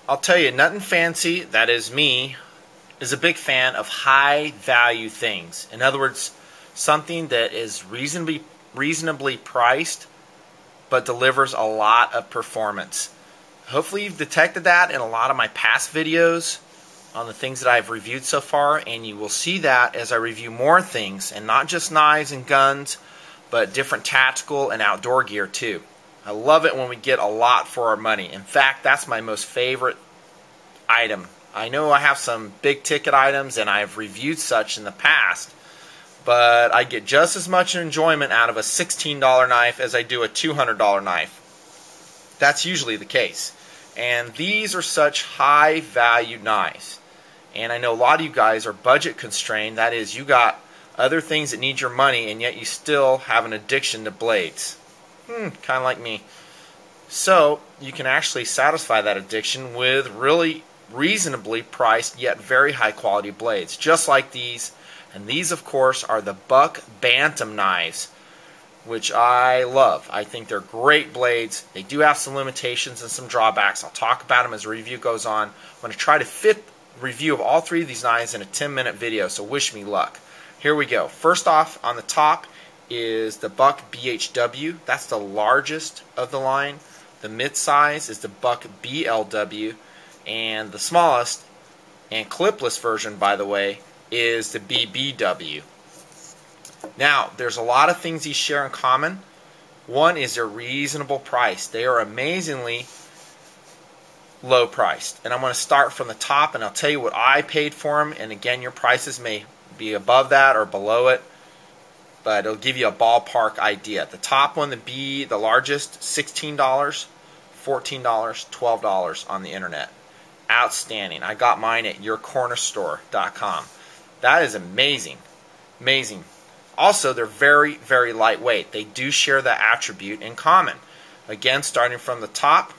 I'll tell you, Nutnfancy, that is me, is a big fan of high value things. In other words, something that is reasonably priced but delivers a lot of performance. Hopefully you've detected that in a lot of my past videos on the things that I've reviewed so far, and you will see that as I review more things, and not just knives and guns, but different tactical and outdoor gear too. I love it when we get a lot for our money. In fact, that's my most favorite item. I know I have some big ticket items and I've reviewed such in the past, but I get just as much enjoyment out of a $16 knife as I do a $200 knife. That's usually the case. And these are such high value knives. And I know a lot of you guys are budget constrained. That is, you got other things that need your money and yet you still have an addiction to blades. Kind of like me. So you can actually satisfy that addiction with really reasonably priced yet very high quality blades, just like these. And these, of course, are the Buck Bantam knives, which I love. I think they're great blades. They do have some limitations and some drawbacks. I'll talk about them as the review goes on. I'm going to try to fit a review of all three of these knives in a 10-minute video, so wish me luck. Here we go. First off, on the top is the Buck BHW. That's the largest of the line. The mid-size is the Buck BLW. And the smallest and clipless version, by the way, is the BBW. Now, there's a lot of things these share in common. One is their reasonable price. They are amazingly low priced. And I'm going to start from the top and I'll tell you what I paid for them. And again, your prices may be above that or below it, but it'll give you a ballpark idea. The top one, the largest, $16, $14, $12 on the internet. Outstanding. I got mine at yourcornerstore.com. That is amazing. Amazing. Also, they're very, very lightweight. They do share that attribute in common. Again, starting from the top,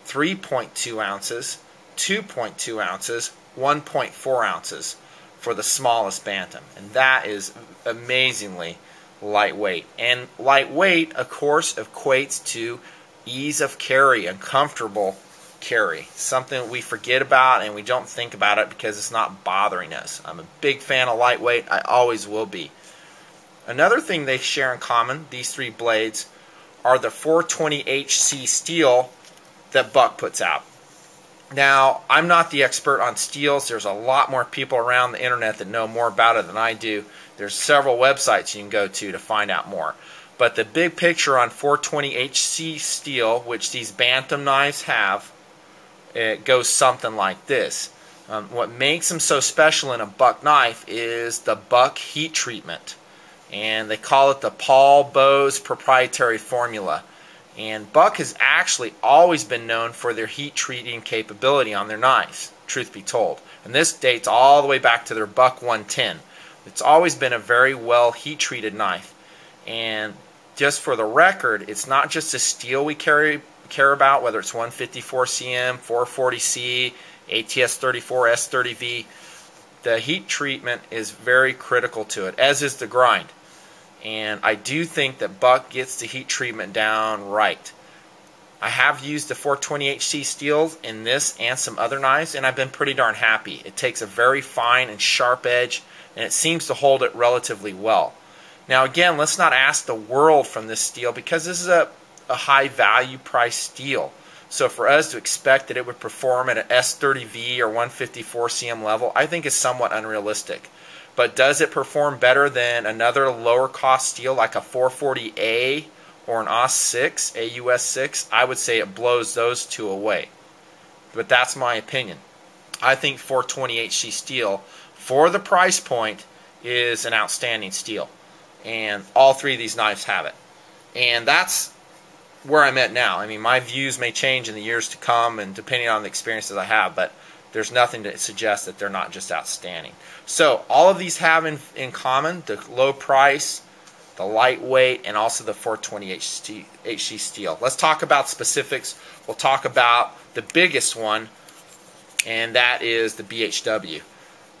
3.2 ounces, 2.2 ounces, 1.4 ounces for the smallest Bantam. And that is amazingly lightweight. And lightweight, of course, equates to ease of carry and comfortable carry. Something we forget about and we don't think about it because it's not bothering us. I'm a big fan of lightweight. I always will be. Another thing they share in common, these three blades, are the 420HC steel that Buck puts out. Now, I'm not the expert on steels. There's a lot more people around the internet that know more about it than I do. There's several websites you can go to find out more. But the big picture on 420HC steel, which these Bantam knives have, it goes something like this. What makes them so special in a Buck knife is the Buck heat treatment. And they call it the Paul Bos proprietary formula. And Buck has actually always been known for their heat treating capability on their knives, truth be told. And this dates all the way back to their Buck 110. It's always been a very well heat treated knife. And just for the record, it's not just the steel we care about, whether it's 154cm, 440C, ATS-34, S30V. The heat treatment is very critical to it, as is the grind. And I do think that Buck gets the heat treatment down right. I have used the 420HC steels in this and some other knives, and I've been pretty darn happy. It takes a very fine and sharp edge, and it seems to hold it relatively well. Now again, let's not ask the world from this steel, because this is a high value price steel. So for us to expect that it would perform at an S30V or 154cm level, I think is somewhat unrealistic. But does it perform better than another lower cost steel like a 440A or an AUS-6, AUS-6? I would say it blows those two away. But that's my opinion. I think 420HC steel, for the price point, is an outstanding steel. And all three of these knives have it. And that's where I'm at now. I mean, my views may change in the years to come and depending on the experiences I have, but there's nothing to suggest that they're not just outstanding. So all of these have in common the low price, the lightweight, and also the 420HC steel. Let's talk about specifics. We'll talk about the biggest one, and that is the BHW.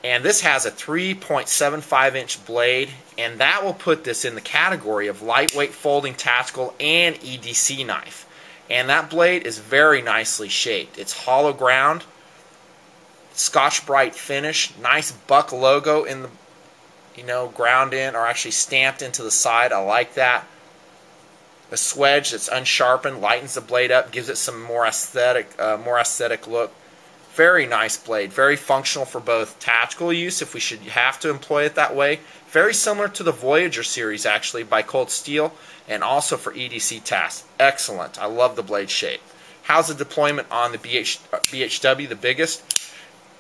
And this has a 3.75-inch blade, and that will put this in the category of lightweight folding tactical and EDC knife. And that blade is very nicely shaped. It's hollow ground, Scotch Brite finish, nice Buck logo in the, ground in, or actually stamped into the side. I like that. A swedge that's unsharpened lightens the blade up, gives it some more aesthetic look. Very nice blade, very functional for both tactical use if we should have to employ it that way. Very similar to the Voyager series actually by Cold Steel, and also for EDC tasks. Excellent. I love the blade shape. How's the deployment on the BHW, the biggest?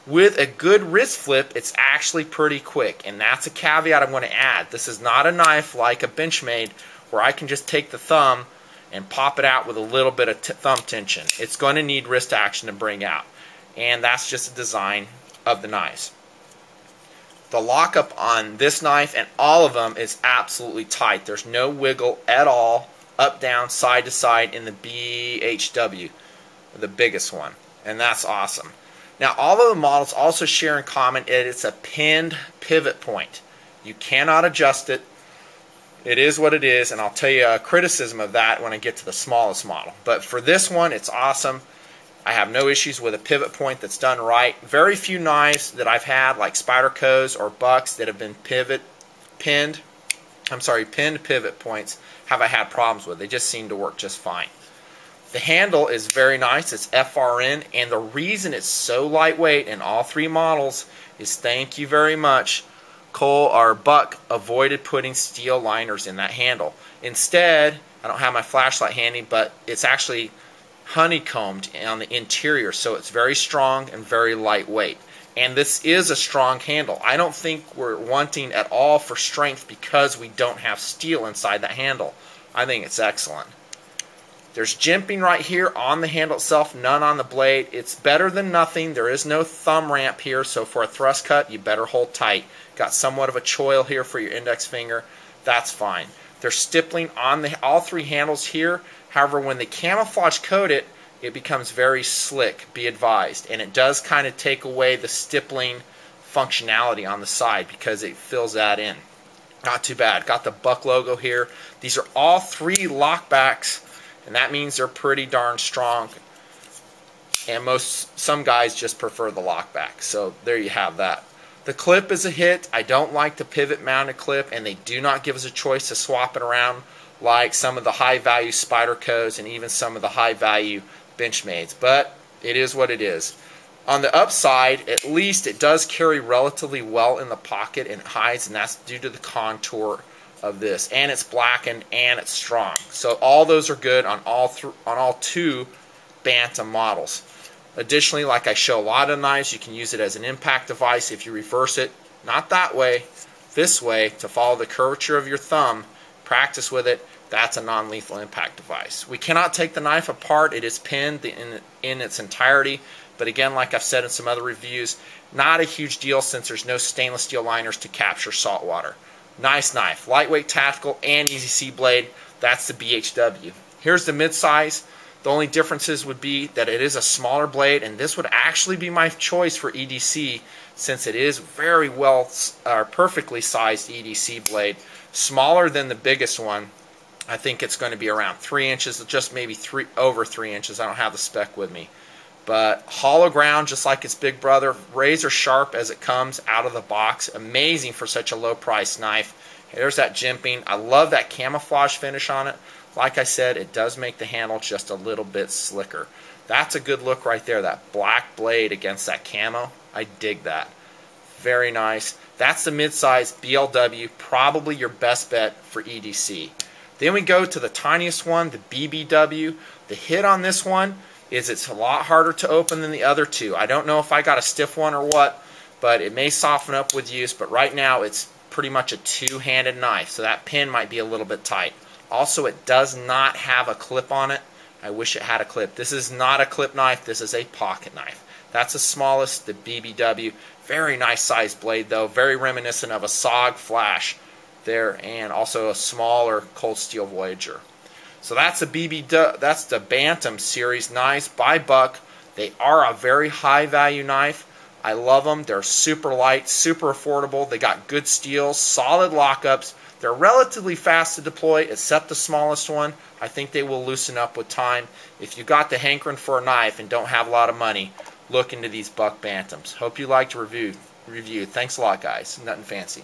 With a good wrist flip, it's actually pretty quick, and that's a caveat I'm going to add. This is not a knife like a Benchmade where I can just take the thumb and pop it out with a little bit of thumb tension. It's going to need wrist action to bring out, and that's just a design of the knives. The lockup on this knife and all of them is absolutely tight. There's no wiggle at all, up, down, side to side in the BHW, the biggest one, and that's awesome. Now, all of the models also share in common it's a pinned pivot point. You cannot adjust it. It is what it is, and I'll tell you a criticism of that when I get to the smallest model. But for this one, it's awesome. I have no issues with a pivot point that's done right. Very few knives that I've had, like Spyderco's or Bucks, that have been pinned pivot points, have I had problems with. They just seem to work just fine. The handle is very nice. It's FRN, and the reason it's so lightweight in all three models is, thank you very much, Buck avoided putting steel liners in that handle. Instead, I don't have my flashlight handy, but it's actually honeycombed on the interior, so it's very strong and very lightweight. And this is a strong handle. I don't think we're wanting at all for strength because we don't have steel inside that handle. I think it's excellent. There's jimping right here on the handle itself, none on the blade. It's better than nothing. There is no thumb ramp here, so for a thrust cut, you better hold tight. Got somewhat of a choil here for your index finger. That's fine. There's stippling on all three handles here. However, when they camouflage coat it, it becomes very slick, be advised. And it does kind of take away the stippling functionality on the side because it fills that in. Not too bad. Got the Buck logo here. These are all three lockbacks, and that means they're pretty darn strong. And some guys just prefer the lockback. So there you have that. The clip is a hit. I don't like the pivot mounted clip, and they do not give us a choice to swap it around like some of the high value Spyderco's and even some of the high value Benchmades. But it is what it is. On the upside, at least it does carry relatively well in the pocket and it hides, and that's due to the contour of this. And it's blackened and it's strong. So all those are good on all two Bantam models. Additionally, like I show a lot of knives, you can use it as an impact device if you reverse it, not that way, this way, to follow the curvature of your thumb. Practice with it. That's a non-lethal impact device. We cannot take the knife apart. It is pinned in its entirety. But again, like I've said in some other reviews, not a huge deal since there's no stainless steel liners to capture salt water. Nice knife. Lightweight, tactical, and easy C blade. That's the BHW. Here's the mid-size. The only differences would be that it is a smaller blade, and this would actually be my choice for EDC since it is very well, perfectly sized EDC blade. Smaller than the biggest one. I think it's going to be around 3 inches, just maybe over 3 inches. I don't have the spec with me. But hollow ground, just like its big brother, razor sharp as it comes out of the box. Amazing for such a low price knife. There's that jimping. I love that camouflage finish on it. Like I said, it does make the handle just a little bit slicker. That's a good look right there, that black blade against that camo. I dig that. Very nice. That's the mid-size BLW, probably your best bet for EDC. Then we go to the tiniest one, the BBW. The hit on this one is it's a lot harder to open than the other two. I don't know if I got a stiff one or what, but it may soften up with use. But right now it's pretty much a two-handed knife, so that pin might be a little bit tight. Also, it does not have a clip on it. I wish it had a clip. This is not a clip knife. This is a pocket knife. That's the smallest, the BBW. Very nice sized blade, though. Very reminiscent of a SOG Flash there, and also a smaller Cold Steel Voyager. So that's the Bantam Series knives by Buck. They are a very high value knife. I love them. They're super light, super affordable. They got good steel, solid lockups. They're relatively fast to deploy, except the smallest one. I think they will loosen up with time. If you got the hankering for a knife and don't have a lot of money, look into these Buck Bantams. Hope you liked the review. Thanks a lot, guys. Nutnfancy.